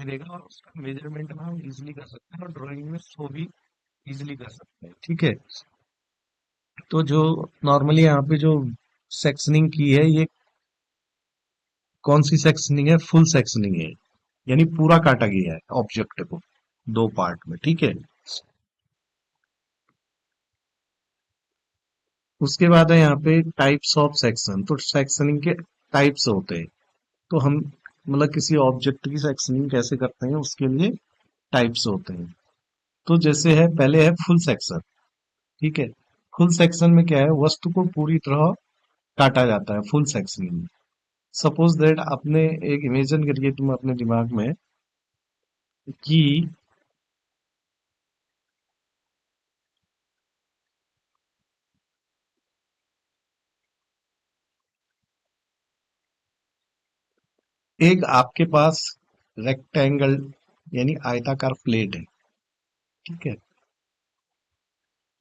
दिखाई देगा और उसका मेजरमेंट हम इजिली कर सकते हैं और ड्राइंग में शो भी इजिली कर सकते हैं। ठीक है, तो जो नॉर्मली यहाँ पे जो सेक्शनिंग की है, ये कौन सी सेक्शनिंग है? फुल सेक्शनिंग है, यानी पूरा काटा गया है ऑब्जेक्ट को दो पार्ट में। ठीक है, उसके बाद है यहाँ पे टाइप्स ऑफ सेक्शन। तो सेक्शनिंग के टाइप्स होते हैं, तो हम मतलब किसी ऑब्जेक्ट की सेक्शनिंग कैसे करते हैं उसके लिए टाइप्स होते हैं। तो जैसे है, पहले है फुल सेक्शन। ठीक है, फुल सेक्शन में क्या है, वस्तु को पूरी तरह काटा जाता है फुल सेक्शन में। सपोज दैट आपने एक इमेजिन करिए तुम अपने दिमाग में कि एक आपके पास रेक्टेंगल यानी आयताकार प्लेट है। ठीक है,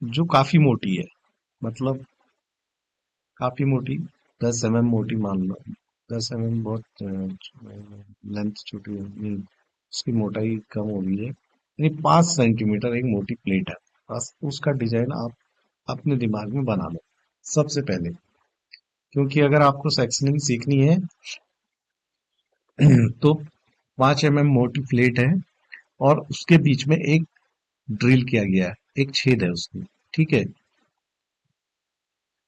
जो काफी मोटी है, मतलब काफी मोटी, 10 mm मोटी मान लो। 10 mm बहुत लेंथ छोटी है, उसकी मोटाई कम हो गई है, यानी 5 सेंटीमीटर एक मोटी प्लेट है। बस उसका डिजाइन आप अपने दिमाग में बना लो सबसे पहले, क्योंकि अगर आपको सेक्शनिंग सीखनी है तो 5 mm मोटी प्लेट है और उसके बीच में एक ड्रिल किया गया है, एक छेद है उसमें। ठीक है,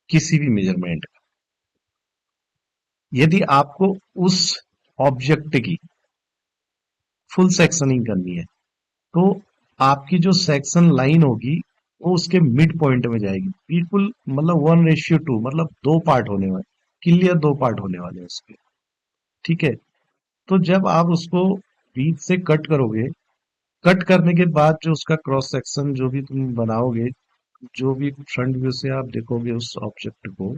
किसी भी मेजरमेंट, यदि आपको उस ऑब्जेक्ट की फुल सेक्शनिंग करनी है, तो आपकी जो सेक्शन लाइन होगी वो उसके मिड पॉइंट में जाएगी, बिल्कुल मतलब 1:2, मतलब दो पार्ट होने वाले, क्लियर दो पार्ट होने वाले हैं उसके। ठीक है, तो जब आप उसको बीच से कट करोगे, कट करने के बाद जो उसका क्रॉस सेक्शन जो भी तुम बनाओगे, जो भी फ्रंट व्यू से आप देखोगे उस ऑब्जेक्ट को,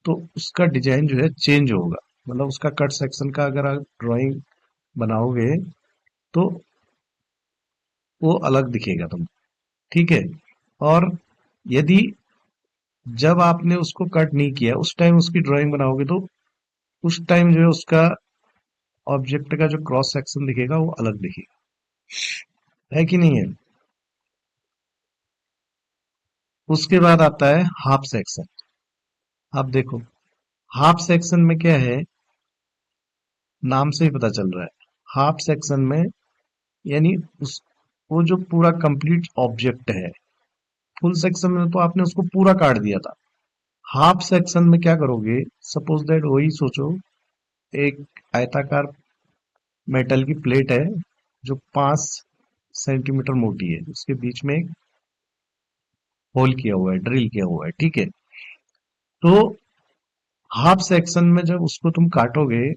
तो उसका डिजाइन जो है चेंज होगा। मतलब उसका कट सेक्शन का अगर आप ड्राइंग बनाओगे तो वो अलग दिखेगा तुम। ठीक है, और यदि जब आपने उसको कट नहीं किया उस टाइम उसकी ड्राइंग बनाओगे, तो उस टाइम जो है उसका ऑब्जेक्ट का जो क्रॉस सेक्शन दिखेगा वो अलग दिखेगा। है कि नहीं है? उसके बाद आता है हाफ सेक्शन। आप देखो, हाफ सेक्शन में क्या है, नाम से ही पता चल रहा है। हाफ सेक्शन में यानी उस वो जो पूरा कंप्लीट ऑब्जेक्ट है, फुल सेक्शन में तो आपने उसको पूरा काट दिया था। हाफ सेक्शन में क्या करोगे, सपोज दैट वही सोचो, एक आयताकार मेटल की प्लेट है जो 5 सेंटीमीटर मोटी है, उसके बीच में एक होल किया हुआ है, ड्रिल किया हुआ है। ठीक है, तो हाफ सेक्शन में जब उसको तुम काटोगे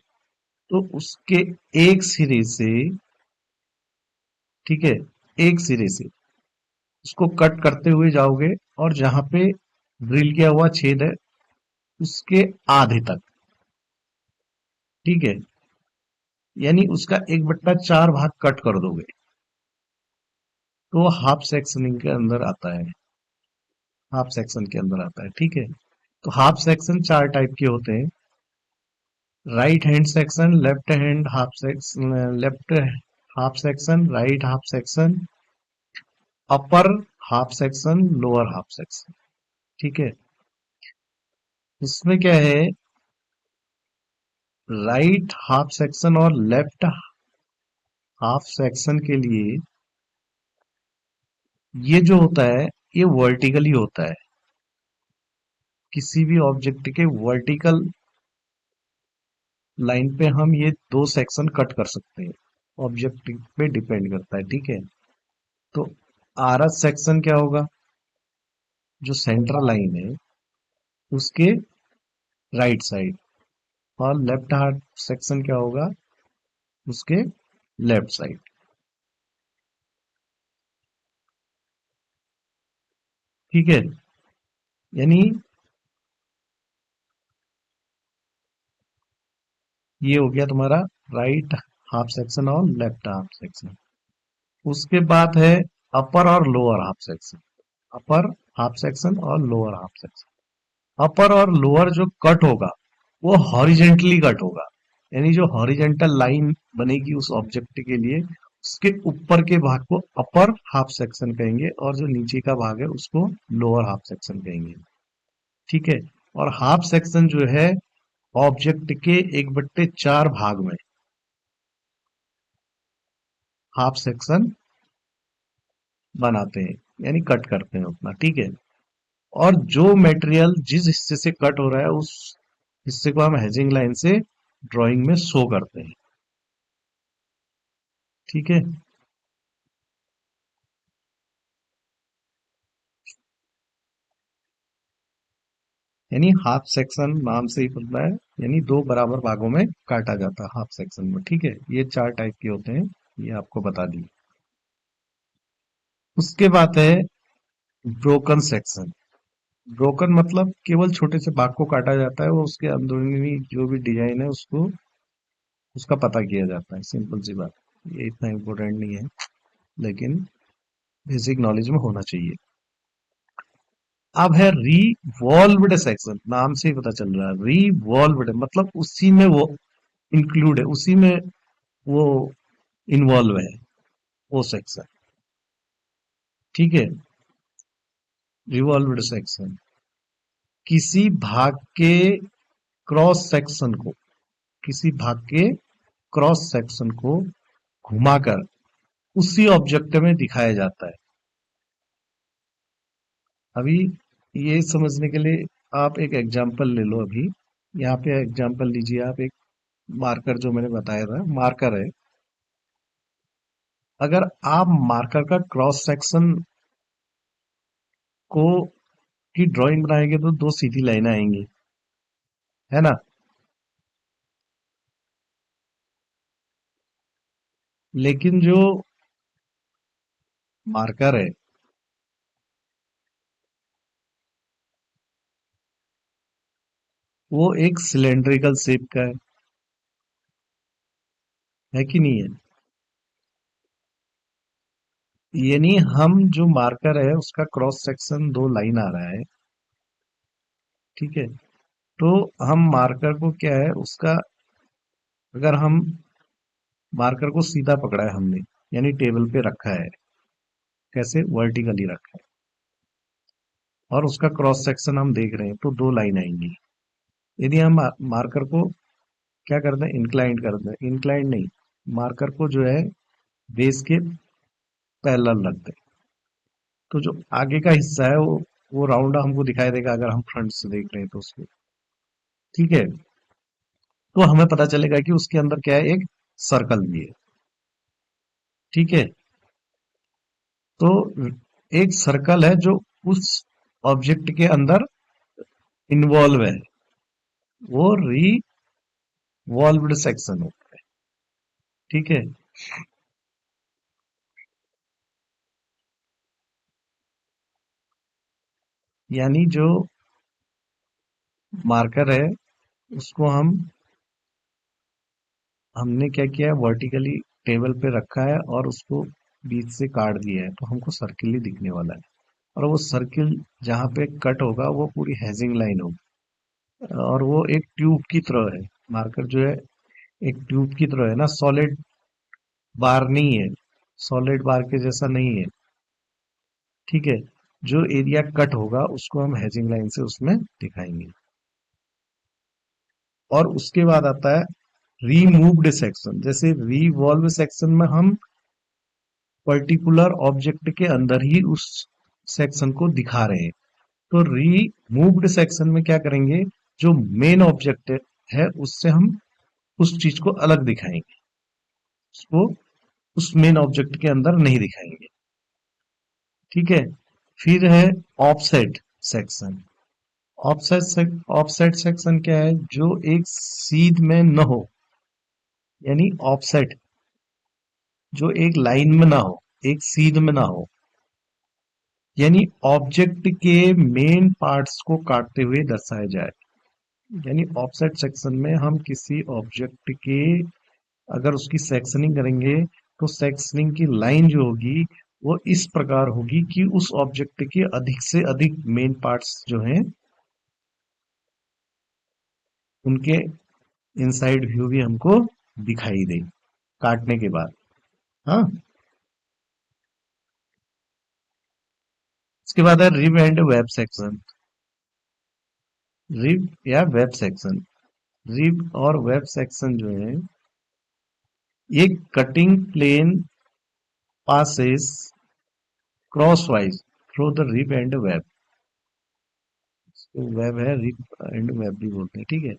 तो उसके एक सिरे से, ठीक है, एक सिरे से उसको कट करते हुए जाओगे और जहां पे ड्रिल किया हुआ छेद है उसके आधे तक। ठीक है, यानी उसका 1/4 भाग कट कर दोगे, तो वो हाफ सेक्शनिंग के अंदर आता है, हाफ सेक्शन के अंदर आता है। ठीक है, तो हाफ सेक्शन चार टाइप के होते हैं: right hand section, left hand half section, left half section, right half section, upper half section, lower half section. ठीक है, इसमें क्या है, राइट हाफ सेक्शन और लेफ्ट हाफ सेक्शन के लिए ये जो होता है ये वर्टिकली होता है। किसी भी ऑब्जेक्ट के वर्टिकल लाइन पे हम ये दो सेक्शन कट कर सकते हैं, ऑब्जेक्ट पे डिपेंड करता है। ठीक है, तो आरस सेक्शन क्या होगा, जो सेंट्रल लाइन है उसके राइट साइड, और लेफ्ट हाफ सेक्शन क्या होगा, उसके लेफ्ट साइड। ठीक है, यानी ये हो गया तुम्हारा राइट हाफ सेक्शन और लेफ्ट हाफ सेक्शन। उसके बाद है अपर और lower half section. Upper half section और लोअर हाफ सेक्शन। अपर और लोअर जो कट होगा वो हॉरिजेंटली कट होगा, यानी जो हॉरिजेंटल लाइन बनेगी उस ऑब्जेक्ट के लिए, उसके ऊपर के भाग को अपर हाफ सेक्शन कहेंगे और जो नीचे का भाग है उसको लोअर हाफ सेक्शन कहेंगे। ठीक है। और हाफ सेक्शन जो है ऑब्जेक्ट के 1/4 भाग में हाफ सेक्शन बनाते हैं, यानी कट करते हैं उतना। ठीक है। और जो मटेरियल जिस हिस्से से कट हो रहा है उस हिस्से को हम हेजिंग लाइन से ड्राइंग में शो करते हैं। ठीक है। यानी हाफ सेक्शन नाम से ही पता है, यानी दो बराबर भागों में काटा जाता है हाफ सेक्शन में। ठीक है। ये 4 टाइप के होते हैं, ये आपको बता दी। उसके बाद है ब्रोकन सेक्शन। ब्रोकन मतलब केवल छोटे से भाग को काटा जाता है, वो उसके अंदरूनी जो भी डिजाइन है उसको उसका पता किया जाता है। सिंपल सी बात, ये इतना इम्पोर्टेंट नहीं है, लेकिन बेसिक नॉलेज में होना चाहिए। अब है रिवॉल्व्ड सेक्शन, नाम से ही पता चल रहा है रिवॉल्व्ड मतलब उसी में वो इंक्लूड है, उसी में वो इन्वॉल्व है वो सेक्शन। ठीक है। रिवॉल्व्ड सेक्शन किसी भाग के क्रॉस सेक्शन को, किसी भाग के क्रॉस सेक्शन को घुमाकर उसी ऑब्जेक्ट में दिखाया जाता है। अभी ये समझने के लिए आप एक एग्जांपल ले लो। अभी यहाँ पे एग्जांपल लीजिए आप, एक मार्कर जो मैंने बताया था, मार्कर है। अगर आप मार्कर का क्रॉस सेक्शन को की ड्राइंग बनाएंगे तो दो सीधी लाइन आएंगी, है ना। लेकिन जो मार्कर है वो एक सिलेंड्रिकल शेप का है कि नहीं है। यानी हम जो मार्कर है उसका क्रॉस सेक्शन दो लाइन आ रहा है। ठीक है। तो हम मार्कर को क्या है उसका, अगर हम मार्कर को सीधा पकड़ा है हमने, यानी टेबल पे रखा है, कैसे वर्टिकली रखा है, और उसका क्रॉस सेक्शन हम देख रहे हैं, तो दो लाइन आएंगी। यदि हम मार्कर को क्या करते हैं, इंक्लाइंड करते हैं, इंक्लाइंड नहीं, मार्कर को जो है बेस के पैरेलल रखते हैं, तो जो आगे का हिस्सा है वो राउंड हमको दिखाई देगा अगर हम फ्रंट से देख रहे हैं तो उसको। ठीक है। तो हमें पता चलेगा कि उसके अंदर क्या है, एक सर्कल भी है। ठीक है। तो एक सर्कल है जो उस ऑब्जेक्ट के अंदर इन्वॉल्व है, वो रिवॉल्व्ड सेक्शन होता है। ठीक है। यानी जो मार्कर है उसको हमने क्या किया है, वर्टिकली टेबल पे रखा है और उसको बीच से काट दिया है, तो हमको सर्किल ही दिखने वाला है। और वो सर्किल जहाँ पे कट होगा वो पूरी हैजिंग लाइन होगी, और वो एक ट्यूब की तरह है। मार्कर जो है एक ट्यूब की तरह है ना, सॉलिड बार नहीं है, सॉलिड बार के जैसा नहीं है। ठीक है। जो एरिया कट होगा उसको हम हैजिंग लाइन से उसमें दिखाएंगे। और उसके बाद आता है रीमूव्ड सेक्शन। जैसे रिवॉल्व सेक्शन में हम पर्टिकुलर ऑब्जेक्ट के अंदर ही उस सेक्शन को दिखा रहे हैं, तो रीमूव्ड सेक्शन में क्या करेंगे, जो मेन ऑब्जेक्ट है उससे हम उस चीज को अलग दिखाएंगे, उसको उस मेन ऑब्जेक्ट के अंदर नहीं दिखाएंगे। ठीक है। फिर है ऑफसेट सेक्शन। ऑफसेट सेक्शन क्या है, जो एक सीध में न हो, यानी ऑफसेट जो एक लाइन में ना हो, एक सीध में ना हो, यानी ऑब्जेक्ट के मेन पार्ट्स को काटते हुए दर्शाया जाए। यानी ऑफसेट सेक्शन में हम किसी ऑब्जेक्ट के अगर उसकी सेक्शनिंग करेंगे तो सेक्शनिंग की लाइन जो होगी वो इस प्रकार होगी कि उस ऑब्जेक्ट के अधिक से अधिक मेन पार्ट्स जो हैं उनके इनसाइड व्यू भी हमको दिखाई दे काटने के बाद। हाँ, इसके बाद है rib and web section. Rib या वेब सेक्शन, रिब और वेब सेक्शन जो है, ये cutting plane passes crosswise through the rib and web. Web है, रिब एंड वेब भी बोलते हैं, ठीक है।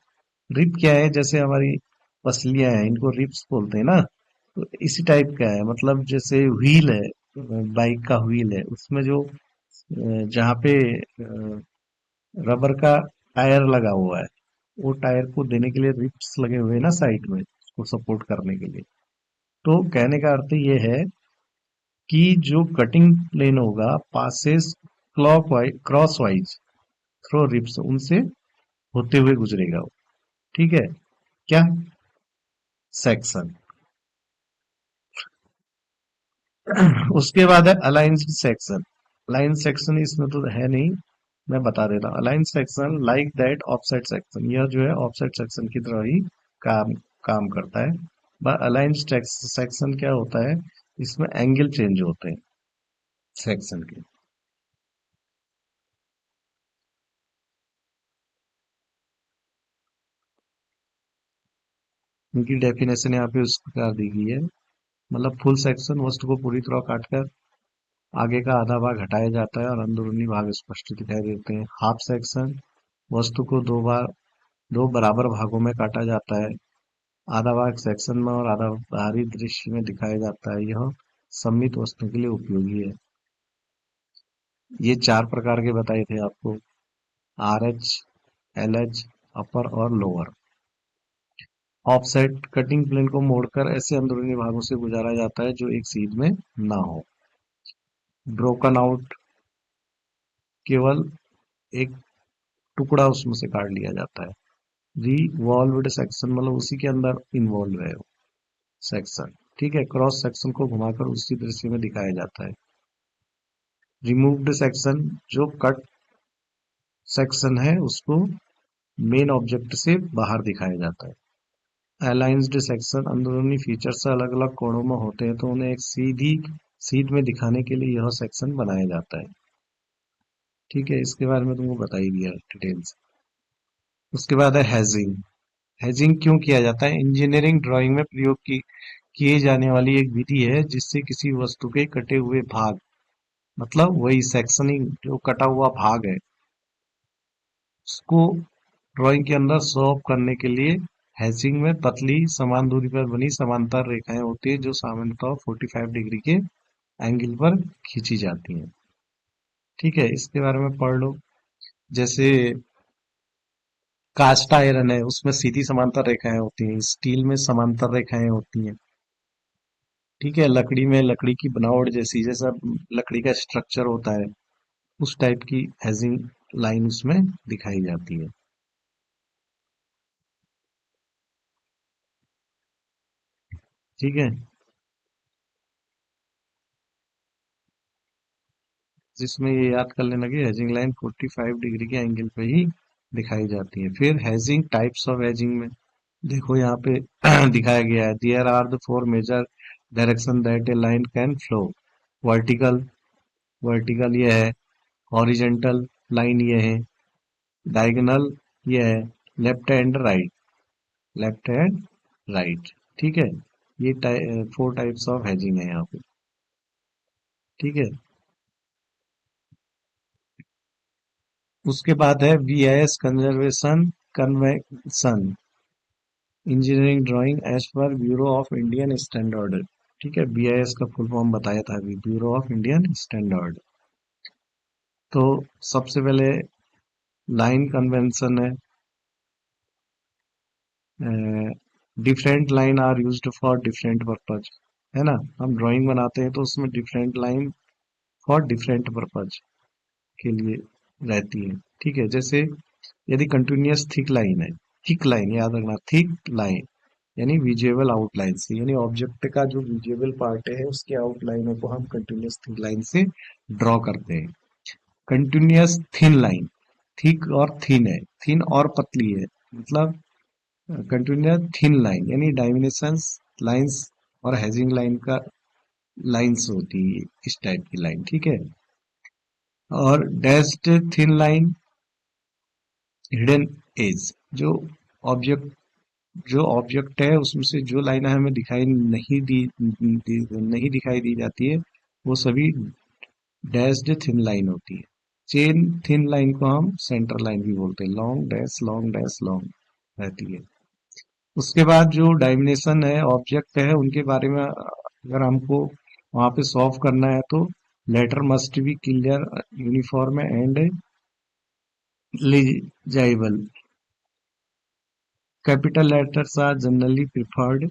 रिब क्या है, जैसे हमारी पसलियां हैं, इनको रिब्स बोलते हैं ना। तो इसी टाइप का है, मतलब जैसे व्हील है, बाइक का व्हील है, उसमें जो जहाँ पे रबर का टायर लगा हुआ है, वो टायर को देने के लिए रिब्स लगे हुए हैं ना साइड में, उसको सपोर्ट करने के लिए। तो कहने का अर्थ ये है कि जो कटिंग प्लेन होगा passes clockwise crosswise through ribs, उनसे होते हुए गुजरेगा वो, ठीक है। क्या सेक्शन। उसके बाद है अलाइन सेक्शन। अलाइन सेक्शन इसमें तो है नहीं, मैं बता देता हूँ। Align section like that offset section, यह जो है ऑफसेट सेक्शन की तरह ही काम काम करता है। अलाइन सेक्शन क्या होता है, इसमें एंगल चेंज होते हैं सेक्शन के। इनकी डेफिनेशन यहाँ पे उस प्रकार दी गई है। मतलब फुल सेक्शन वस्तु को पूरी तरह काटकर आगे का आधा भाग हटाया जाता है और अंदरूनी भाग स्पष्ट दिखाई देते हैं। हाफ सेक्शन वस्तु को दो बराबर भागों में काटा जाता है। आधा भाग सेक्शन में और आधा बाहरी दृश्य में दिखाया जाता है। यह सममित वस्तु के लिए उपयोगी है। ये चार प्रकार के बताए थे आपको, आर एच, एल एच, अपर और लोअर। ऑफसेट कटिंग प्लेन को मोड़कर ऐसे अंदरूनी भागों से गुजारा जाता है जो एक सीध में ना हो। ब्रोकन आउट, केवल एक टुकड़ा उसमें से काट लिया जाता है। रिवॉल्व्ड सेक्शन मतलब उसी के अंदर इन्वॉल्व है वो सेक्शन, ठीक है। क्रॉस सेक्शन को घुमाकर उसी दृश्य में दिखाया जाता है। रिमूव्ड सेक्शन, जो कट सेक्शन है उसको मेन ऑब्जेक्ट से बाहर दिखाया जाता है। अलाइंस्ड सेक्शन, अंदरूनी फीचर्स अलग अलग कोणों में होते हैं तो उन्हें एक सीधी सीध में दिखाने के लिए यह सेक्शन बनाया जाता है, ठीक है। इसके बारे में तुमको बता ही दिया डिटेल्स। उसके बाद है हैजिंग। हैजिंग क्यों किया जाता है? इंजीनियरिंग ड्राइंग में प्रयोग की किए जाने वाली एक विधि है जिससे किसी वस्तु के कटे हुए भाग, मतलब वही सेक्शनिंग, जो कटा हुआ भाग है उसको ड्राइंग के अंदर शो ऑफ करने के लिए हैचिंग में पतली समान दूरी पर बनी समांतर रेखाएं होती है जो सामान्यतः 45 डिग्री के एंगल पर खींची जाती हैं, ठीक है। इसके बारे में पढ़ लो। जैसे कास्ट आयरन है, उसमें सीधी समांतर रेखाएं होती हैं, स्टील में समांतर रेखाएं होती हैं, ठीक है। लकड़ी में लकड़ी की बनावट जैसी, जैसा लकड़ी का स्ट्रक्चर होता है उस टाइप की हैजिंग लाइन उसमें दिखाई जाती है, ठीक है। जिसमें ये याद कर लेना कि हेजिंग लाइन 45 डिग्री के एंगल पे ही दिखाई जाती है। फिर हेजिंग टाइप्स ऑफ हेजिंग में देखो यहाँ पे दिखाया गया है, there are the four major direction that a line can flow. Vertical, vertical ये है। हॉरिजेंटल लाइन ये है। डायगोनल ये है। Left and right, left and right, ठीक है। ये फोर टाइप्स ऑफ हेजिंग है यहाँ पे, ठीक है। उसके बाद है BIS conservation convention, engineering drawing as पर ब्यूरो ऑफ इंडियन स्टैंडर्ड, ठीक है। बीआईएस का फुल फॉर्म बताया था अभी, ब्यूरो ऑफ इंडियन स्टैंडर्ड। तो सबसे पहले लाइन कन्वेंशन है, different line are used for different purpose, है ना। हम ड्राइंग बनाते हैं तो उसमें different line for different purpose के लिए रहती है, ठीक है। जैसे यदि कंटिन्यूअस थिक लाइन है, थिक लाइन याद रखना, थिक लाइन यानी विजुअल आउटलाइन से, यानी ऑब्जेक्ट का जो विजुअल पार्ट है उसके आउटलाइनों को हम कंटिन्यूअस थिन लाइन से ड्रॉ करते हैं। कंटिन्यूअस थिन लाइन, थिक और थिन है, थिन और पतली है, मतलब कंटिन्यूस थिन लाइन यानी डायमिनेशंस लाइंस और हैजिंग लाइन का लाइंस होती है इस टाइप की लाइन, ठीक है। और dashed thin line hidden as, जो ऑब्जेक्ट जो ऑब्जेक्ट है उसमें से जो लाइन हमें दिखाई नहीं दिखाई दी जाती है वो सभी डैश्ड थिन लाइन होती है। चेन थिन लाइन को हम सेंटर लाइन भी बोलते हैं, लॉन्ग डैश लॉन्ग रहती है। उसके बाद जो डायमेंशन है ऑब्जेक्ट है उनके बारे में अगर हमको वहां पे सॉल्व करना है तो letter must be clear uniform and legible. Capital letters are generally preferred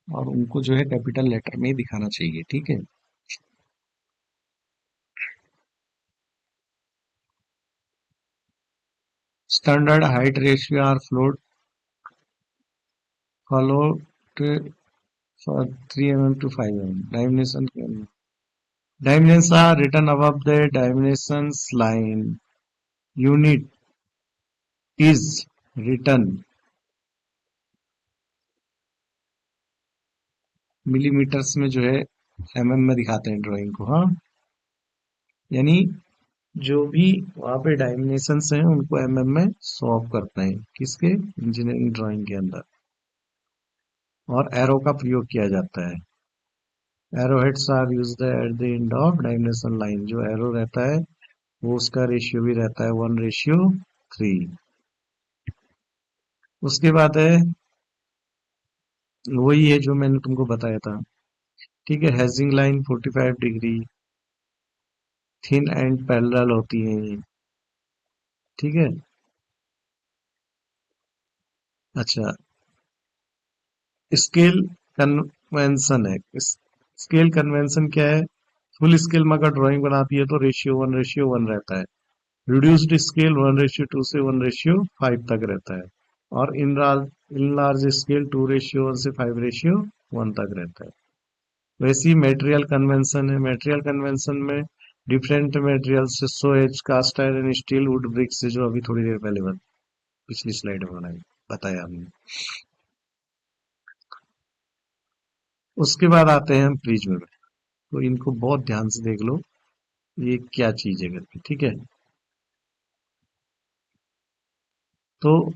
और उनको जो है कैपिटल लेटर में ही दिखाना चाहिए, ठीक है। Standard height ratio are followed for 3 mm to 5 mm. Dimensions are written above the dimensions line. Unit is written millimetres में जो है एमएम में दिखाते हैं ड्राइंग को, हाँ। यानी जो भी वहां पे डायमेंशंस हैं उनको एमएम में सॉल्व करते हैं किसके इंजीनियरिंग ड्राइंग के अंदर। और एरो का प्रयोग किया जाता है। Arrow heads are used at the end of dimension line, जो एरो रहता है वो उसका रेशियो भी रहता है 1:3। उसके बाद है वही है जो मैंने तुमको बताया था, ठीक है। Hedging line 45 degree thin and parallel होती है ये, ठीक है। अच्छा, स्केल कन्वेंशन है। स्केल कन्वेंशन क्या है? फुल स्केल में अगर ड्राइंग बनाती है तो रेशियो 1:1 रहता है। रिड्यूस्ड स्केल 1:2 से 1:5 तक रहता है। और इन लार्ज स्केल 2:1 से 5:1 तक रहता है। वैसी मेटेरियल कन्वेंशन है। मेटेरियल कन्वेंशन में डिफरेंट मेटेरियल से so as cast iron steel wood bricks से, जो अभी थोड़ी देर पहले पिछली स्लाइड में बताया हमने। उसके बाद आते हैं हम प्रिज्म में। तो इनको बहुत ध्यान से देख लो ये क्या चीज है करके, ठीक है। तो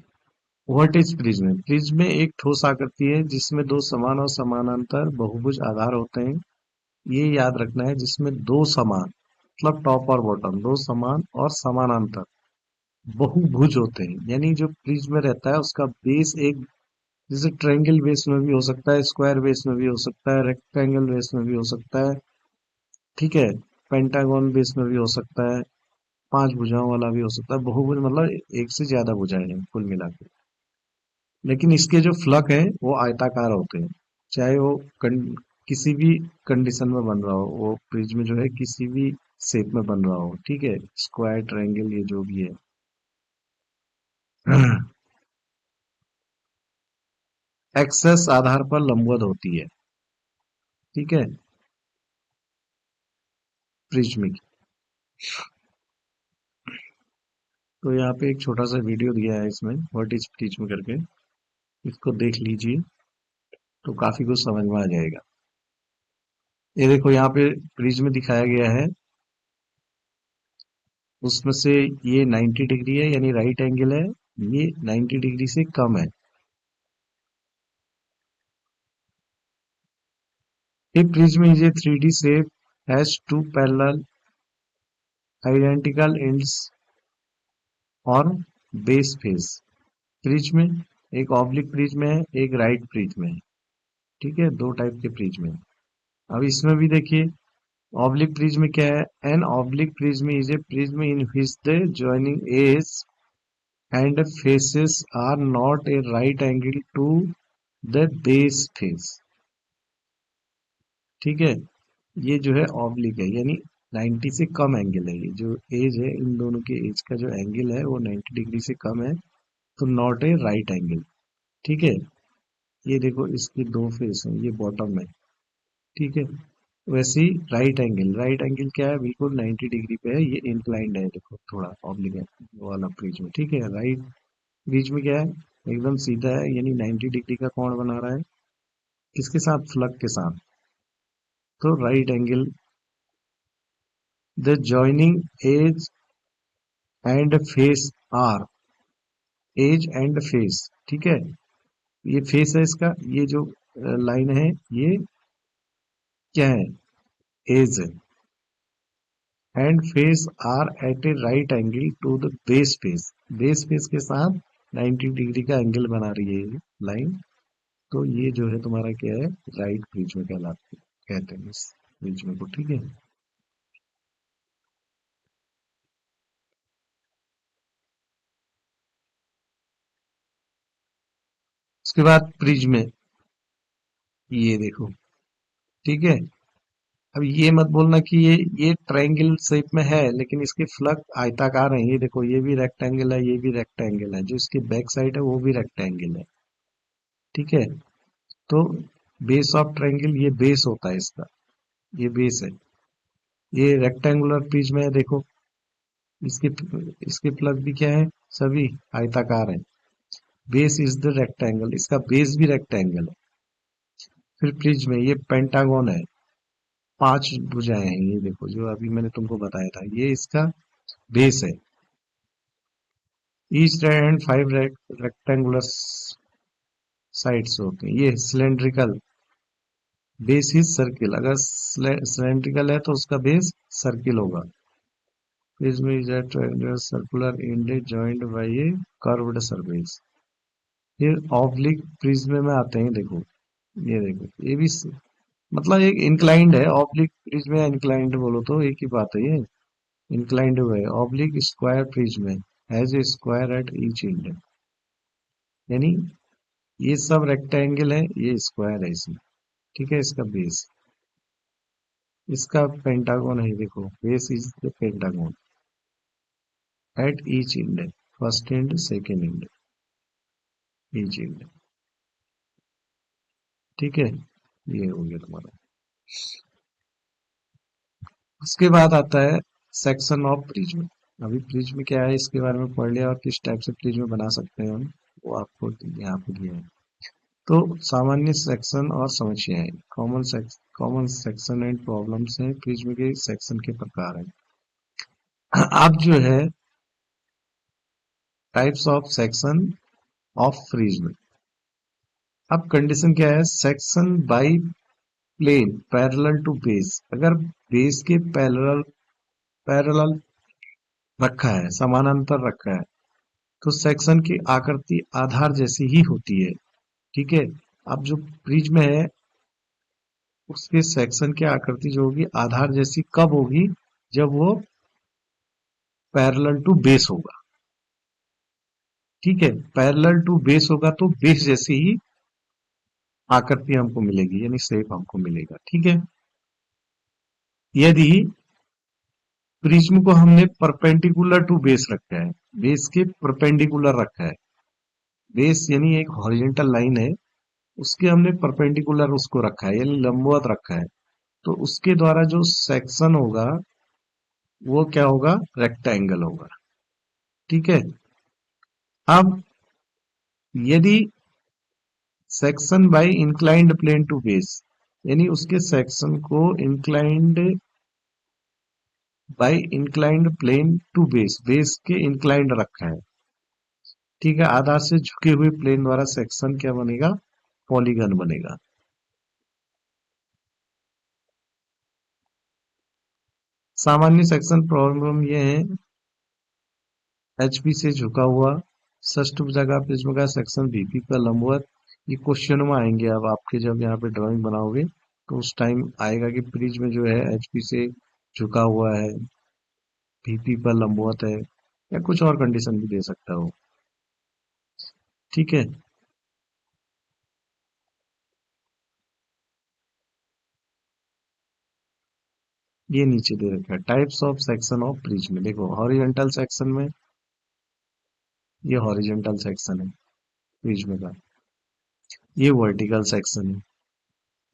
व्हाट इज प्रिज्म? प्रिज्म एक ठोस आकृति है जिसमें दो समान और समानांतर बहुभुज आधार होते हैं। ये याद रखना है, जिसमें दो समान मतलब टॉप और बॉटम दो समान और समानांतर बहुभुज होते हैं। यानी जो प्रिज्म रहता है उसका बेस एक, जैसे ट्रायंगल बेस में भी हो सकता है, स्क्वायर बेस में भी हो सकता है, रेक्टेंगल बेस में भी हो सकता है, ठीक है। पेंटागन बेस में भी हो सकता है, पांच भुजाओं वाला भी हो सकता है। बहुभुज मतलब एक से ज्यादा भुजाएं हैं कुल मिला के। लेकिन इसके जो फ्लक है वो आयताकार होते हैं, चाहे वो किसी भी कंडीशन में बन रहा हो, वो प्रिज्म जो है किसी भी शेप में बन रहा हो, ठीक है। स्क्वायर ट्रायंगल ये जो भी है। एक्सेस आधार पर लंबवत होती है, ठीक है, प्रिज्म की। तो यहाँ पे एक छोटा सा वीडियो दिया है इसमें, व्हाट इज प्रिज्म करके, इसको देख लीजिए तो काफी कुछ समझ में आ जाएगा। ये देखो यहाँ पे प्रिज्म दिखाया गया है, उसमें से ये 90 डिग्री है यानी राइट एंगल है, ये 90 डिग्री से कम है। A prism is a 3D shape, has two parallel identical ends और बेस फेस। प्रिज्म एक ऑब्लिक प्रिज्म है, एक राइट प्रिज्म है, ठीक है। दो टाइप के प्रिज्म है। अब इसमें भी देखिए ऑब्लिक प्रिज्म क्या है। An oblique prism is a prism in which the joining edge and faces are not a right angle to the base face, ठीक है। ये जो है ऑब्लिक है यानी 90 से कम एंगल है। ये जो एज है, इन दोनों के एज का जो एंगल है वो 90 डिग्री से कम है, तो नॉट ए राइट एंगल, ठीक है। ये देखो इसके दो फेस हैं, ये बॉटम है, ठीक है। वैसे ही राइट एंगल क्या है, बिल्कुल 90 डिग्री पे है, ये इंक्लाइंड है, देखो थोड़ा ऑब्लिक है वो वाला प्रिज्म, ठीक है। राइट प्रिज्म क्या है, एकदम सीधा है, यानी 90 डिग्री का कोण बना रहा है। किसके साथ? फ्लग के साथ। तो right angle, the joining edge and face are, edge and face, ठीक है। ये फेस है इसका, ये जो लाइन है ये क्या है? एज है। And face are at a right angle to the base face, base face के साथ 90 डिग्री का एंगल बना रही है ये लाइन। तो ये जो है तुम्हारा क्या है? राइट प्रिज्म कहलाते कहते हैं इस प्रिज्म को, ठीक है। उसके बाद प्रिज्म, ये देखो, ठीक है। अब ये मत बोलना कि ये ट्रायंगल शेप में है लेकिन इसके फ्लग आयताकार हैं। ये देखो, ये भी रेक्टेंगल है, ये भी रेक्टेंगल है, जो इसकी बैक साइड है वो भी रेक्टेंगल है, ठीक है। तो बेस ऑफ ट्रायंगल, ये बेस होता है इसका, ये बेस है। ये रेक्टेंगुलर प्रिज्म है, देखो इसके इसके प्लग भी क्या है? सभी आयताकार है। बेस इज द रेक्टेंगल, इसका बेस भी रेक्टेंगल है। फिर प्रिज्म है, ये पेंटागन है, 5 भुजाएं हैं। ये देखो, जो अभी मैंने तुमको बताया था, ये इसका बेस है। ईच एंड 5 रेक्टेंगुलर साइड्स होते हैं। ये सिलेंड्रिकल, बेस इज सर्किल, अगर सिलेंड्रिकल है तो उसका बेस सर्किल होगा। Prism is a triangular circular ended joint by a curved surface. फिर ऑब्लिक प्रिज्म में आते हैं, देखो ये देखो, ये भी मतलब एक इंक्लाइंड है। ऑब्लिक प्रिज्म या इंक्लाइंड बोलो तो एक ही बात है ये। इंक्लाइंड हुआ है। Oblique square prism has a square at each and, यानी ये सब रेक्टेंगल है, ये स्क्वायर है इसमें, ठीक है। इसका बेस, इसका पेंटागन है, देखो base is the pentagon at each and, first and second and, each and, ठीक है। ये हो गया तुम्हारा। उसके बाद आता है सेक्शन ऑफ प्रिज्म। अभी प्रिज्म क्या है इसके बारे में पढ़ लिया, और किस टाइप से प्रिज्म बना सकते हैं हम, वो आपको यहाँ पे दिया है। तो सामान्य सेक्शन और समस्याएं, कॉमन सेक्शन एंड प्रॉब्लम्स हैं प्रिज्म के सेक्शन के प्रकार हैं। अब जो है types of section of prism. अब कंडीशन क्या है? Section by plane parallel to base, अगर बेस के पैरेलल पैरेलल रखा है, समानांतर रखा है, तो सेक्शन की आकृति आधार जैसी ही होती है, ठीक है। अब जो प्रिज्म है उसके सेक्शन की आकृति जो होगी आधार जैसी कब होगी? जब वो पैरेलल टू बेस होगा, ठीक है। पैरेलल टू बेस होगा तो बेस जैसी ही आकृति हमको मिलेगी, यानी शेप हमको मिलेगा, ठीक है। यदि प्रिज्म को हमने परपेंडिकुलर टू बेस रखा है, बेस के परपेंडिकुलर रखा है, बेस यानी एक हॉरिजॉन्टल लाइन है, उसके हमने परपेंडिकुलर उसको रखा है, यानी लंबवत रखा है, तो उसके द्वारा जो सेक्शन होगा वो क्या होगा? रेक्टेंगल होगा, ठीक है। अब यदि section by inclined plane to base, यानी उसके सेक्शन को inclined by inclined plane to base, base के इंक्लाइंड रखा है, ठीक है। आधार से झुके हुए प्लेन द्वारा सेक्शन क्या बनेगा? पॉलीगन बनेगा। सामान्य सेक्शन प्रॉब्लम ये है, एचपी से झुका हुआ षष्ठभुजा का प्रिज्म का सेक्शन बीपी पर लंबवत। ये क्वेश्चन में आएंगे, अब आपके जब यहाँ पे ड्राइंग बनाओगे तो उस टाइम आएगा कि प्रिज्म जो है एचपी से झुका हुआ है, बीपी पर लंबवत है, या कुछ और कंडीशन भी दे सकता हो, ठीक है। ये नीचे दे रखा है types of section of prism. देखो हॉरिजॉन्टल सेक्शन में, ये हॉरिजॉन्टल सेक्शन है प्रिज्म का, ये वर्टिकल सेक्शन है,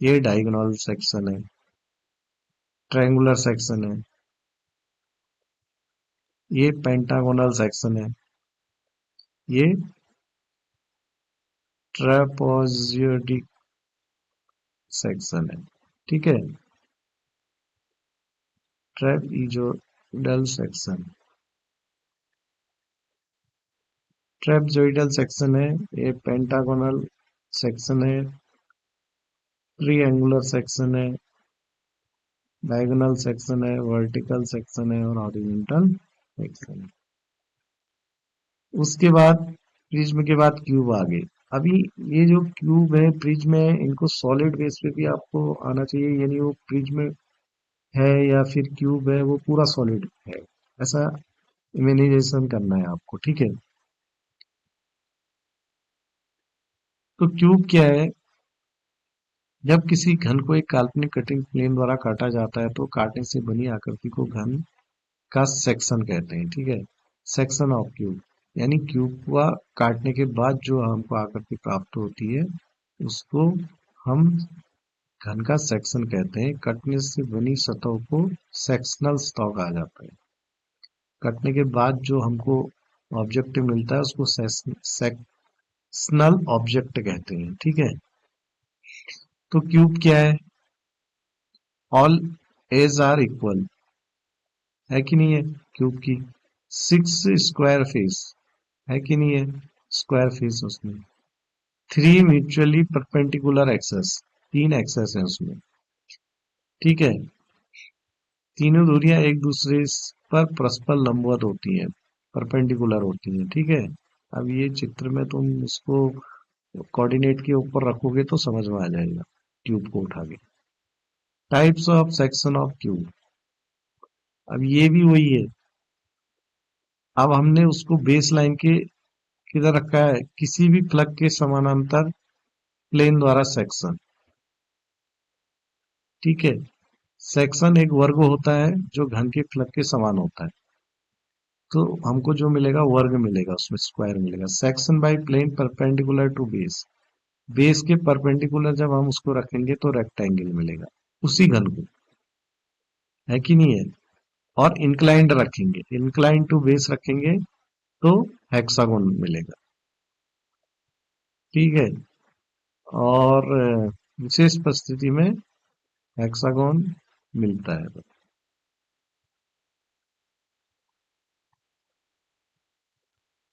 ये डायगोनल सेक्शन है, ट्रायंगुलर सेक्शन है, ये पेंटागोनल सेक्शन है, ये ट्रेपोजियोडिक सेक्शन है, ठीक है। ट्रेपइजोइडल सेक्शन, ट्रेपजोइडल सेक्शन है, ये पेंटागोनल सेक्शन है, ट्रीएंगुलर सेक्शन है, डायगोनल सेक्शन है, वर्टिकल सेक्शन है और हॉरिजॉन्टल सेक्शन है। उसके बाद प्रिज्म के बाद क्यूब आ गए। अभी ये जो क्यूब है प्रिज्म है, इनको सॉलिड बेस पे भी आपको आना चाहिए, यानी वो प्रिज्म है या फिर क्यूब है वो पूरा सॉलिड है, ऐसा इमेजिनेशन करना है आपको, ठीक है। तो क्यूब क्या है? जब किसी घन को एक काल्पनिक कटिंग प्लेन द्वारा काटा जाता है तो काटने से बनी आकृति को घन का सेक्शन कहते हैं, ठीक है। सेक्शन ऑफ क्यूब, यानी क्यूब का काटने के बाद जो हमको आकृति प्राप्त होती है उसको हम घन का सेक्शन कहते हैं। कटने से बनी सतह को सेक्शनल सतह कहा जाता है। कटने के बाद जो हमको ऑब्जेक्ट मिलता है उसको सेक्शनल ऑब्जेक्ट कहते हैं, ठीक है। तो क्यूब क्या है? ऑल एज आर इक्वल, है कि नहीं है क्यूब की? 6 स्क्वायर फेस, है कि नहीं है स्क्वायर फेस उसमें? 3 म्यूचुअली परपेंडिकुलर एक्सेस, 3 एक्सेस है उसमें, ठीक है। तीनों दूरियां एक दूसरे पर परस्पर लंबवत होती हैं, परपेंडिकुलर होती हैं, ठीक है। अब ये चित्र में तुम इसको कोऑर्डिनेट के ऊपर रखोगे तो समझ में आ जाएगा ट्यूब को उठा के। Types of section of tube, अब ये भी वही है। अब हमने उसको बेस लाइन के किधर रखा है? किसी भी प्लग के समानांतर प्लेन द्वारा सेक्शन, ठीक है। सेक्शन एक वर्ग होता है जो घन के प्लग के समान होता है, तो हमको जो मिलेगा वर्ग मिलेगा, उसमें स्क्वायर मिलेगा। Section by plane perpendicular to base, base के परपेंडिकुलर जब हम उसको रखेंगे तो रेक्टेंगल मिलेगा उसी घन को, है कि नहीं है। और इंक्लाइंड रखेंगे, इंक्लाइंड टू बेस रखेंगे तो हेक्सागोन मिलेगा, ठीक है। और विशेष परिस्थिति में हेक्सागोन मिलता है।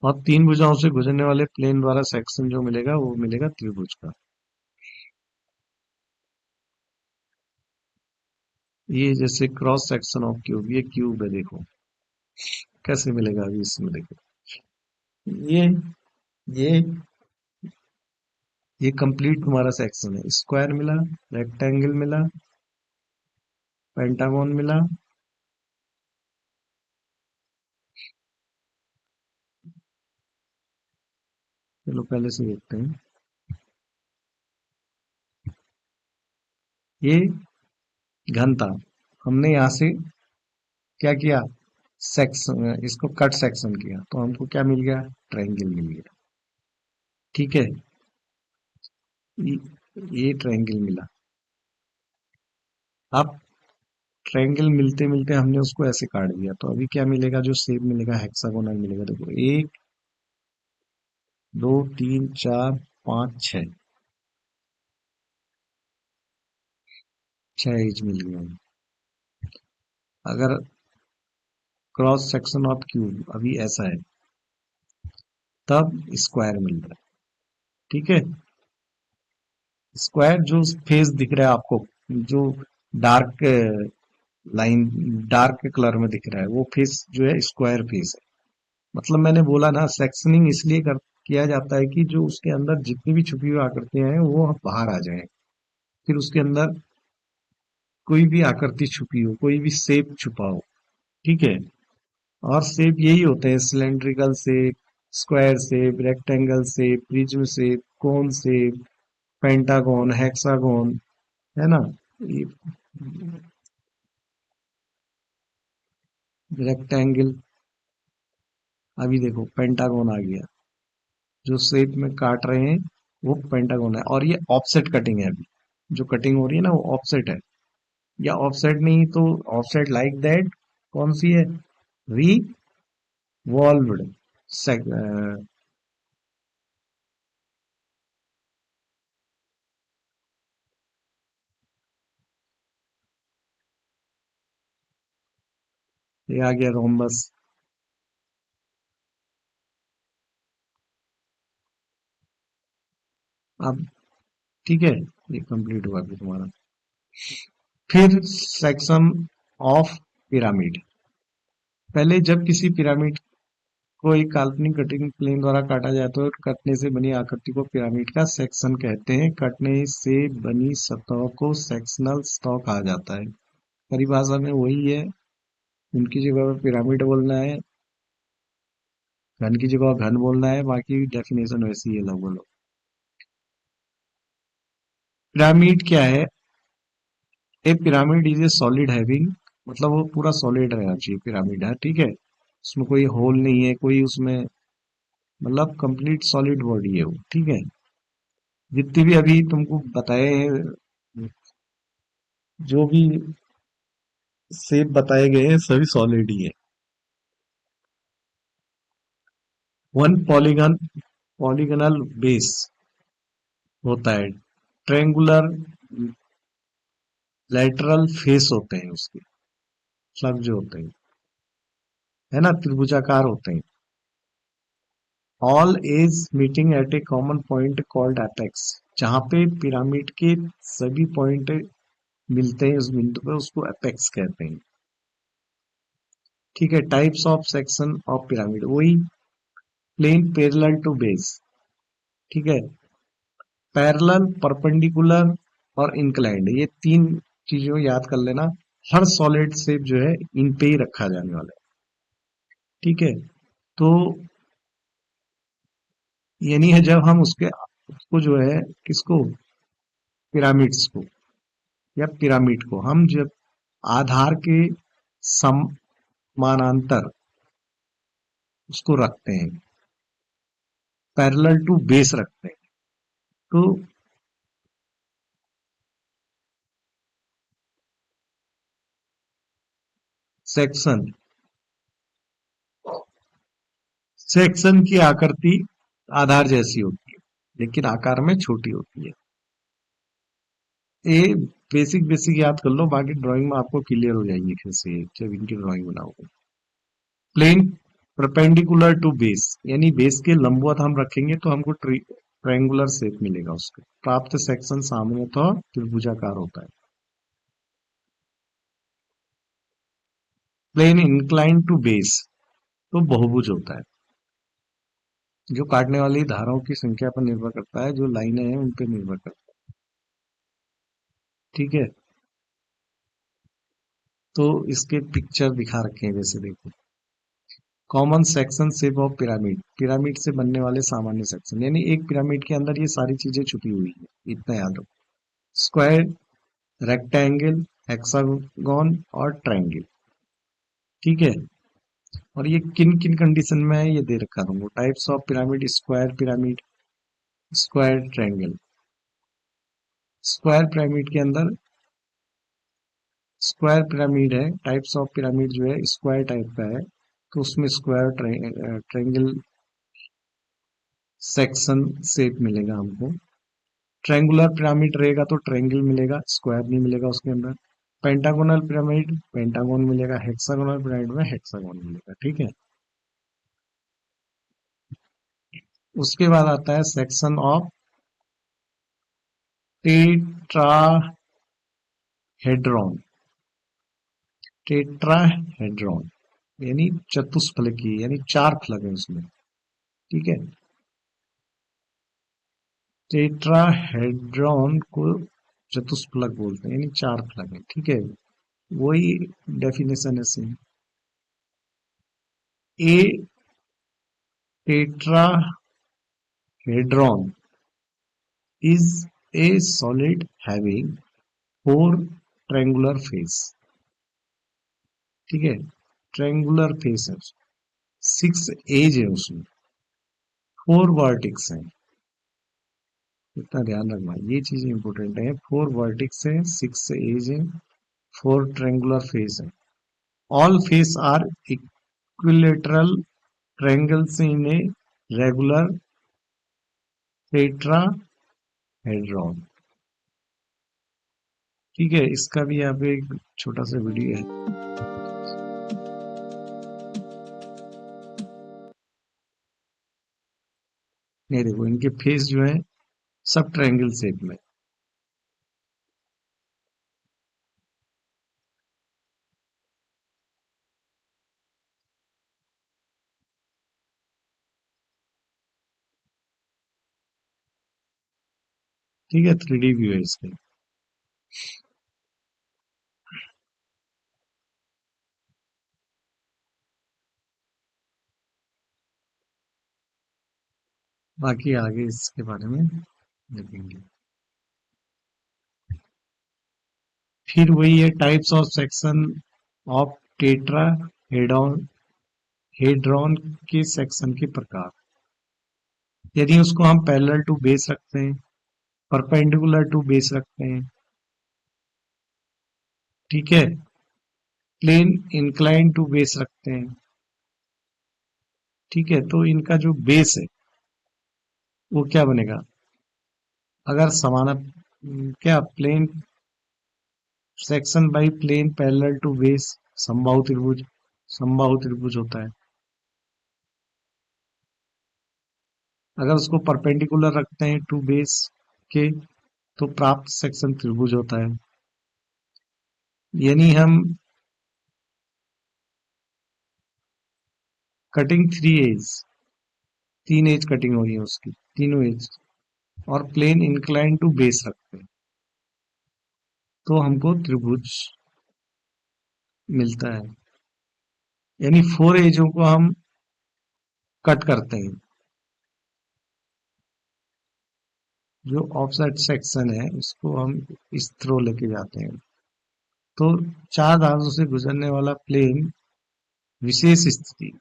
और 3 भुजाओं से गुजरने वाले प्लेन द्वारा सेक्शन जो मिलेगा वो मिलेगा त्रिभुज का। ये जैसे क्रॉस सेक्शन ऑफ क्यूब, ये क्यूब है, देखो कैसे मिलेगा अभी इसमें, देखो ये ये ये कंप्लीट तुम्हारा सेक्शन है। स्क्वायर मिला, रेक्टेंगल मिला, पेंटागन मिला, चलो पहले से देखते हैं। ये घन था, हमने यहाँ से क्या किया? सेक्शन, इसको कट सेक्शन किया तो हमको क्या मिल गया? ट्रायंगल मिल गया, ठीक है। ये ट्रायंगल मिला। अब ट्रायंगल मिलते मिलते हमने उसको ऐसे काट दिया तो अभी क्या मिलेगा? जो शेप मिलेगा हेक्सागोनल मिलेगा। देखो 1 2 3 4 5 6, 6 एज मिल गया। अगर क्रॉस सेक्शन ऑफ क्यूब अभी ऐसा है तब स्क्वायर मिल रहा है, ठीक है। स्क्वायर जो फेस दिख रहा है आपको, जो डार्क लाइन, डार्क कलर में दिख रहा है, वो फेस जो है स्क्वायर फेस है। मतलब मैंने बोला ना, सेक्शनिंग इसलिए किया जाता है कि जो उसके अंदर जितनी भी छुपी हुई आकृतियां हैं वो बाहर आ जाएं। फिर उसके अंदर कोई भी आकृति छुपी हो, कोई भी शेप छुपा हो, ठीक है। और शेप यही होते हैं, cylindrical shape, square shape, rectangle shape, prism shape, cone shape, pentagon, hexagon, है ना। ये रेक्टेंगल, अभी देखो पेंटागन आ गया, जो शेप में काट रहे हैं वो पेंटागन है। और ये ऑफसेट कटिंग है, अभी जो कटिंग हो रही है ना वो ऑफसेट है, या ऑफसेट नहीं तो ऑफसेट लाइक दैट, कौन सी है? रिवॉल्व्ड ये आ गया रोम्बस। अब ठीक है, ये कंप्लीट हुआ फिर तुम्हारा। फिर सेक्शन ऑफ पिरामिड। पहले जब किसी पिरामिड को एक काल्पनिक कटिंग प्लेन द्वारा काटा जाए तो कटने से बनी आकृति को पिरामिड का सेक्शन कहते हैं। कटने से बनी सतह को सेक्शनल सतह कहा जाता है। परिभाषा में वही है, उनकी जगह पे पिरामिड बोलना है, घन की जगह घन बोलना है, बाकी डेफिनेशन वैसी है लगभग। पिरामिड क्या है? A pyramid is a solid having, मतलब वो पूरा सॉलिड रहना चाहिए पिरामिड है, ठीक है। उसमें कोई होल नहीं है, कोई उसमें, मतलब कंप्लीट सॉलिड बॉडी है वो, ठीक है। जितनी भी अभी तुमको बताए हैं, जो भी शेप बताए गए हैं सभी सॉलिड ही है। वन पॉलीगन, पॉलीगनल बेस होता है। ट्रायंगुलर लेटरल फेस होते हैं उसके, स्लग जो होते हैं, है ना, त्रिभुजाकार होते हैं। All edge meeting at a common point called apex, जहां पे पिरामिड के सभी पॉइंट मिलते हैं उस बिंदु पे, उसको एपेक्स कहते हैं। ठीक है। Types of section of pyramid, वही प्लेन पैरेलल टू बेस, ठीक है। पैरेलल, परपेंडिकुलर और इंक्लाइंड, ये तीन चीजों को याद कर लेना। हर सॉलिड शेप जो है इन पे ही रखा जाने वाला है, ठीक है। तो यानी है जब हम उसको जो है, किसको, पिरामिड्स को या पिरामिड को हम जब आधार के समानांतर उसको रखते हैं, पैरेलल टू बेस रखते हैं, तो सेक्शन सेक्शन की आकृति आधार जैसी होती है, लेकिन आकार में छोटी होती है। ये बेसिक बेसिक याद कर लो, बाकी ड्राइंग में आपको क्लियर हो जाएंगी फिर से जब इनकी ड्राइंग बनाओगे। प्लेन परपेंडिकुलर टू बेस, यानी बेस के लंबवत हम रखेंगे तो हमको ट्रायंगुलर शेप मिलेगा उसका। प्राप्त सेक्शन सामान्यतः त्रिभुजाकार होता है। प्लेन इंक्लाइन टू बेस तो बहुभुज होता है, जो काटने वाली धाराओं की संख्या पर निर्भर करता है, जो लाइनें हैं उन पर निर्भर करता है, ठीक है। तो इसके पिक्चर दिखा रखे हैं, जैसे देखो, common section shape of pyramid, pyramid से बनने वाले सामान्य सेक्शन, यानी एक पिरामिड के अंदर ये सारी चीजें छुपी हुई है, इतना याद रखो। स्क्वायर, रेक्टेंगल, हेक्सागोन और ट्रायंगल, ठीक है। और ये किन किन कंडीशन में है ये दे रखा तुमको। Types of pyramid, square triangle. Square pyramid के अंदर, स्क्वायर पिरामिड है, टाइप्स ऑफ पिरामिड जो है स्क्वायर टाइप का है, तो उसमें स्क्वायर ट्रायंगल सेक्शन शेप मिलेगा हमको। ट्रायंगुलर पिरामिड रहेगा तो ट्रायंगल मिलेगा, स्क्वायर नहीं मिलेगा उसके अंदर। पेंटागोनल पिरामिड पेंटागोन मिलेगा, हेक्सागोनल पिरामिड में हेक्सागोन मिलेगा, ठीक है। उसके बाद आता है सेक्शन ऑफ टेट्राहेड्रॉन। टेट्राहेड्रॉन यानी चतुष्फलकीय, यानी चार फलक है उसमें, ठीक है। टेट्राहेड्रॉन को चतुष्फलक बोलते हैं, यानी चार फलक है, ठीक है। वही डेफिनेशन है same. A tetrahedron is a solid having four triangular face, ठीक है। ट्रायंगुलर फेस है, सिक्स एज है उसमें, फोर वर्टिक्स है, इतना ध्यान रखना, ये चीज इंपॉर्टेंट है। फोर वर्टिक्स है, सिक्स एज है, फोर ट्रायंगुलर फेस है। All face are equilateral triangles in a regular tetrahedron, ठीक है। इसका भी यहाँ पे एक छोटा सा वीडियो है। ये देखो इनके फेस जो है सब ट्रायंगल शेप में। ठीक है, 3D व्यू है इसके। बाकी आगे इसके बारे में देखेंगे। फिर वही है, types of section of tetrahedron के सेक्शन के प्रकार। यदि उसको हम पैरेलल टू बेस रखते हैं, परपेंडिकुलर टू बेस रखते हैं, ठीक है, प्लेन इंक्लाइन टू बेस रखते हैं, ठीक है, तो इनका जो बेस है वो क्या बनेगा? अगर क्या plane section by plane parallel to base, समबाहु त्रिभुज, समबाहु त्रिभुज होता है। अगर उसको परपेंडिकुलर रखते हैं टू बेस के, तो प्राप्त सेक्शन त्रिभुज होता है। यानी हम कटिंग थ्री एज, तीन एज कटिंग हो रही है उसकी, तीनों एज, और प्लेन इंक्लाइन टू बेस रखते हैं, तो हमको त्रिभुज मिलता है। यानी फोर एजों को हम कट करते हैं। जो ऑफसेट सेक्शन है उसको हम इस थ्रो लेके जाते हैं। तो चार धारों से गुजरने वाला प्लेन विशेष स्थिति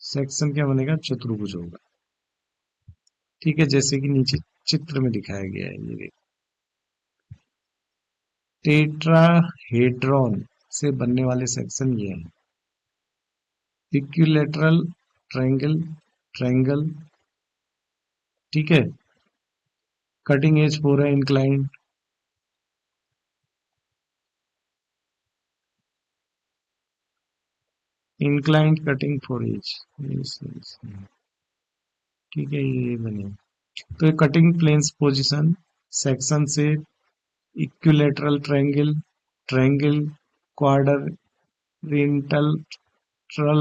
सेक्शन क्या बनेगा? चतुर्भुज होगा। ठीक है, जैसे कि नीचे चित्र में दिखाया गया है, ये टेट्राहेड्रॉन से बनने वाले सेक्शन ये हैं। इक्विलैटरल ट्रायंगल, ट्रायंगल, ठीक है, कटिंग एज फोर है, incline, incline cutting four edge, ठीक है, ये बने। तो ये कटिंग प्लेन्स पोजीशन सेक्शन से equilateral triangle, triangle, quadrilateral,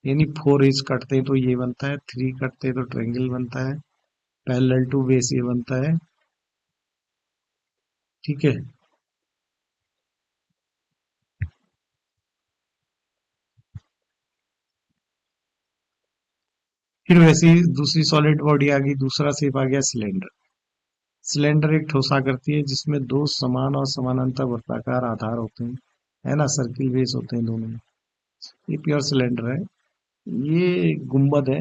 यानी फोर एज कटते हैं तो ये बनता है, थ्री कटते हैं तो ट्रायंगल बनता है, पैरेलल टू बेस ये बनता है, ठीक है। फिर वैसे ही दूसरी सॉलिड बॉडी आ गई, दूसरा शेप आ गया सिलेंडर। सिलेंडर एक ठोस आकृति है जिसमें दो समान और समानांतर वृत्ताकार आधार होते हैं, है ना, सर्किल बेस होते हैं दोनों में। ये प्योर सिलेंडर है। ये गुंबद है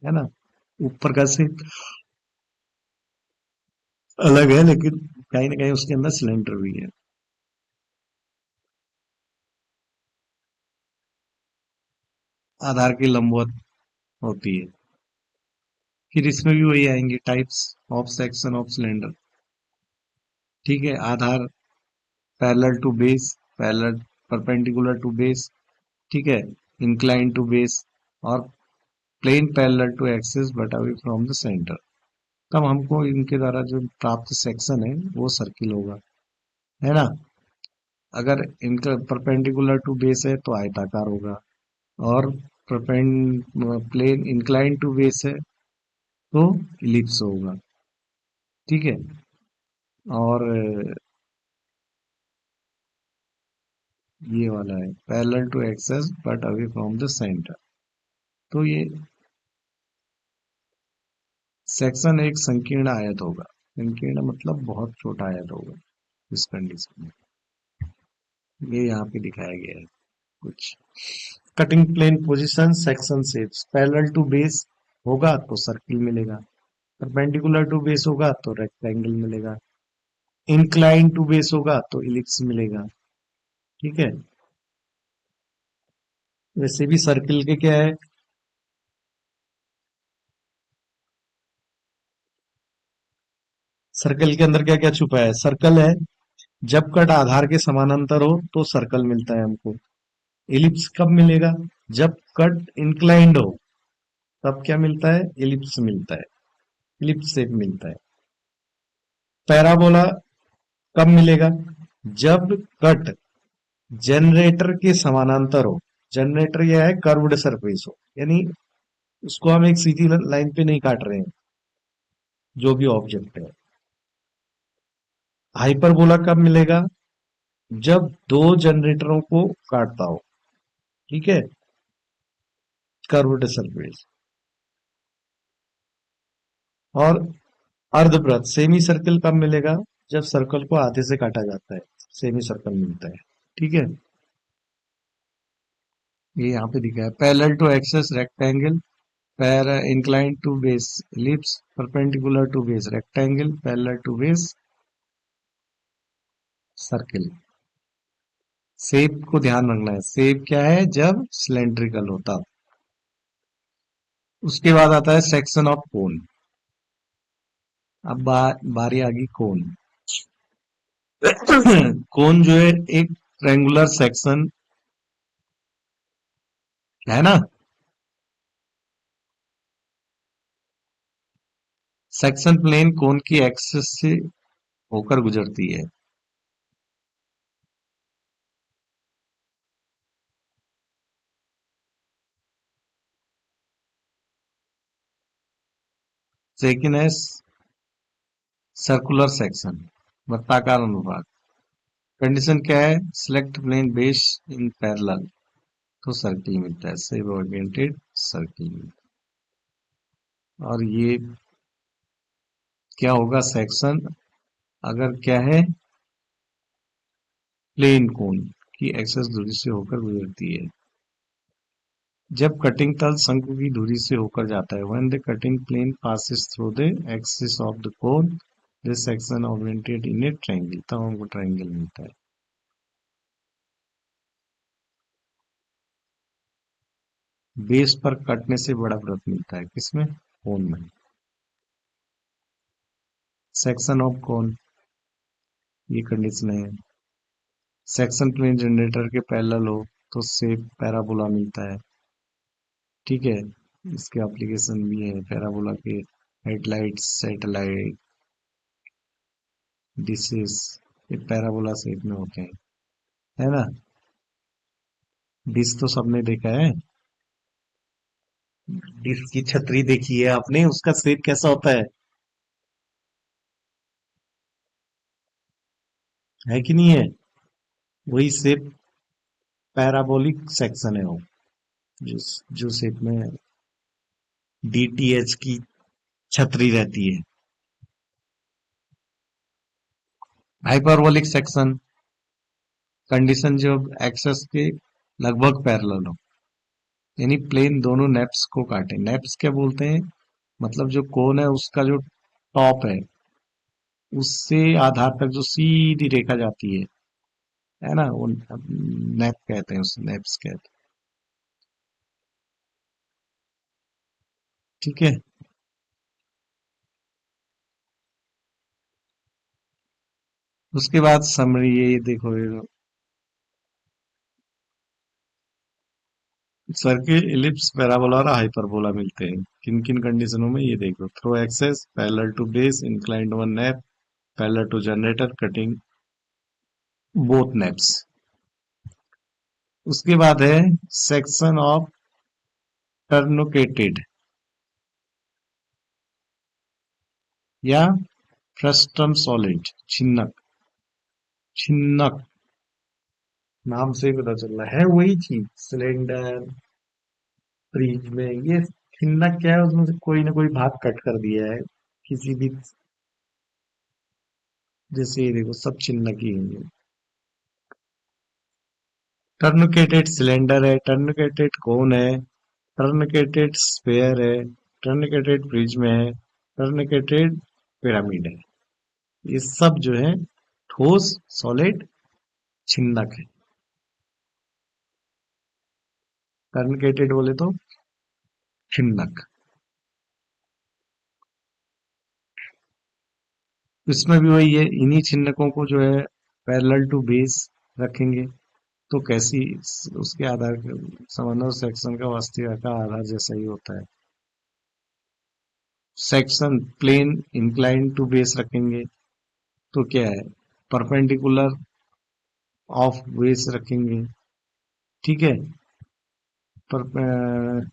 ना, ऊपर का शेप अलग है लेकिन कहीं ना कहीं उसके अंदर सिलेंडर भी है। आधार की लंबवत होती है। फिर इसमें भी वही आएंगे, types of section of cylinder, ठीक है, आधार parallel to base, parallel perpendicular to base, ठीक है, इंक्लाइन टू बेस, और plane parallel to axis but away from the centre. तब हमको इनके द्वारा जो प्राप्त सेक्शन है वो सर्किल होगा, है ना। अगर इनका परपेंडिकुलर टू बेस है तो आयताकार होगा, और प्लेन इंक्लाइन टू बेस है तो इलिप्स होगा, ठीक है। और ये वाला है parallel to axis but away from the center. तो ये सेक्शन एक संकीर्ण आयत होगा। संकीर्ण मतलब बहुत छोटा आयत होगा इस कंडीशन में। ये यहाँ पे दिखाया गया है कुछ। Cutting plane position section shapes, parallel to base होगा तो सर्किल मिलेगा, परपेंडिकुलर टू बेस होगा तो रेक्टेंगल मिलेगा, इंक्लाइन टू बेस होगा तो इलिप्स मिलेगा, ठीक है। वैसे भी सर्किल के क्या है, सर्कल के अंदर क्या क्या छुपा है? सर्कल है, जब कट आधार के समानांतर हो तो सर्कल मिलता है हमको। इलिप्स कब मिलेगा? जब कट इंक्लाइंड हो, तब क्या मिलता है? इलिप्स मिलता है, इलिप्स शेप मिलता है। पैराबोला कब मिलेगा? जब कट जनरेटर के समानांतर हो। जनरेटर यह है कर्व्ड सरफेस हो, यानी उसको हम एक सीधी लाइन पे नहीं काट रहे हैं, जो भी ऑब्जेक्ट है। हाइपरबोला कब मिलेगा? जब दो जनरेटरों को काटता हो, ठीक है, कर्व्ड सरफेस। और अर्धवृत्त सेमी सर्कल कब मिलेगा? जब सर्कल को आधे से काटा जाता है, सेमी सर्कल मिलता है। ठीक है, ये यहाँ पे दिखा है। Parallel to axis rectangle, para inclined to base ellipse, perpendicular to base rectangle, parallel to base circle. Shape को ध्यान रखना है, शेप क्या है? जब सिलेंड्रिकल होता। उसके बाद आता है सेक्शन ऑफ कोन। अब बारी आ गई कोन। कोन जो है एक ट्रायंगुलर सेक्शन है ना। सेक्शन प्लेन कोन की एक्सिस से होकर गुजरती है। सेकंड है सर्कुलर सेक्शन, वृत्ताकार अनुभाग। कंडीशन क्या है? Select plane base in parallel, तो सर्किल मिलता है, सेव ओरिएंटेड सर्किल। और ये क्या होगा? सेक्शन अगर क्या है, प्लेन कोन की एक्सेस दूरी से होकर गुजरती है। जब कटिंग तल शंकु की धुरी से होकर जाता है, when the cutting plane passes through the axis of the cone, this section oriented in a triangle, तब हमको ट्रायंगल मिलता है। बेस पर कटने से बड़ा वृत्त मिलता है, किसमें? कोन में। सेक्शन ऑफ कोन, ये कंडीशन है। सेक्शन प्लेन जनरेटर के पैरेलल हो तो शेप पैराबोला मिलता है। ठीक है, इसके एप्लीकेशन भी है पैराबोला के। हेडलाइट, सैटेलाइट डिशेस, ये पैराबोला शेप में होते हैं, है ना। डिश तो सबने देखा है। डिश की छतरी देखी है आपने? उसका शेप कैसा होता है कि नहीं है? वही शेप पैराबोलिक सेक्शन है वो, जो जो शेप में डीटीएच की छतरी रहती है। हाइपरबोलिक सेक्शन, कंडीशन जब एक्सेस के लगभग पैरेलल हो, यानी प्लेन दोनों नेप्स को काटे। नेप्स क्या बोलते हैं? मतलब जो कोन है उसका जो टॉप है, उससे आधार तक जो सीधी रेखा जाती है ना, वो नेप कहते हैं, उसे नेप्स कहते हैं। ठीक है, उसके बाद समरी, ये देखो, सर्किल, इलिप्स, पैराबोला और हाइपरबोला मिलते हैं किन किन कंडीशनों में? ये देखो, through axis, parallel to base, inclined one nappe, parallel to generator, cutting both nappes. उसके बाद है सेक्शन ऑफ टर्नुकेटेड या फ्रस्टम सॉलिड, छिन्नक। छिन्नक नाम से ही पता चल रहा है वही चीज, सिलेंडर, फ्रिज में। ये छिन्नक क्या है? उसमें से कोई ना कोई भाग कट कर दिया है किसी भी, जैसे ये देखो, सब छिन्नक ही है। टर्निकेटेड सिलेंडर है, टर्निकेटेड कोन है, टर्निकेटेड स्फेयर है, टर्निकेटेड प्रिज्म है, टर्निकेटेड पिरामिड है। ये सब जो है ठोस, सॉलिड, छिन्नक है। टर्निकेटेड बोले तो छिन्नक। इसमें भी वही है, इन्हीं छिन्नकों को जो है पैरेलल टू बेस रखेंगे, तो कैसी, उसके आधार समन्वय सेक्शन का वास्तविक आकार आधार जैसा ही होता है। Section plane incline to base रखेंगे तो क्या है, परपेंडिकुलर ऑफ बेस रखेंगे, ठीक है। पर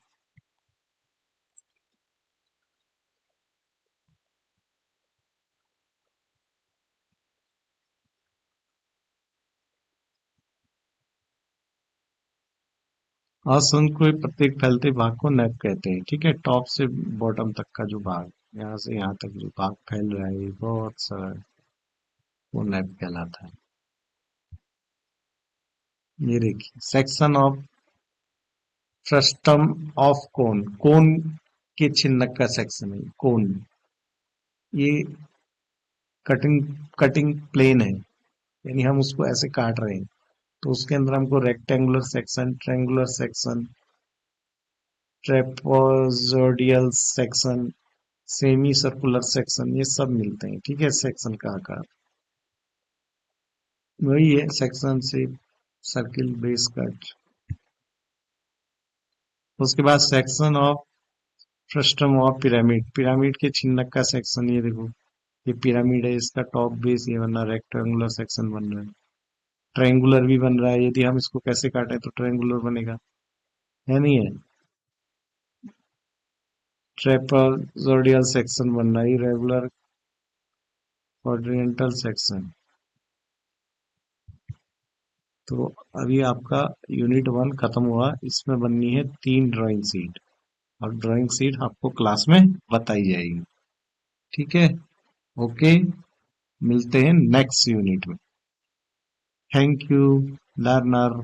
असंख्य के प्रत्येक फैलते भाग को नैप कहते हैं, ठीक है। टॉप से बॉटम तक का जो भाग, यहाँ से यहाँ तक जो भाग फैल रहा है, ये बहुत सारा, वो नैप कहलाता है। ये देखिए, section of frustum of cone, cone के छिन्नक का सेक्शन है कोन। ये कटिंग कटिंग प्लेन है, यानी हम उसको ऐसे काट रहे हैं, तो उसके अंदर हमको rectangular section, triangular section, trapezoidal section, semi circular section, ये सब मिलते हैं, ठीक है। सेक्शन का आकार वही है, सेक्शन से सर्किल बेस कट। उसके बाद section of frustum of pyramid, pyramid के छिन्नक का सेक्शन, ये देखो, ये पिरामिड है, इसका टॉप बेस ये बन रहा है, रेक्टेंगुलर सेक्शन बन रहा है, ट्रायंगुलर भी बन रहा है, यदि हम इसको कैसे काटें तो ट्रायंगुलर बनेगा, है नहीं है। ट्रेपेजोडियल सेक्शन बन रहा है, इरेगुलर क्वाड्रिलेटरल सेक्शन। तो अभी आपका यूनिट 1 खत्म हुआ, इसमें बननी है 3 ड्राइंग सीट, और ड्राइंग सीट आपको क्लास में बताई जाएगी, ठीक है। ओके, मिलते हैं नेक्स्ट यूनिट में। Thank you learner.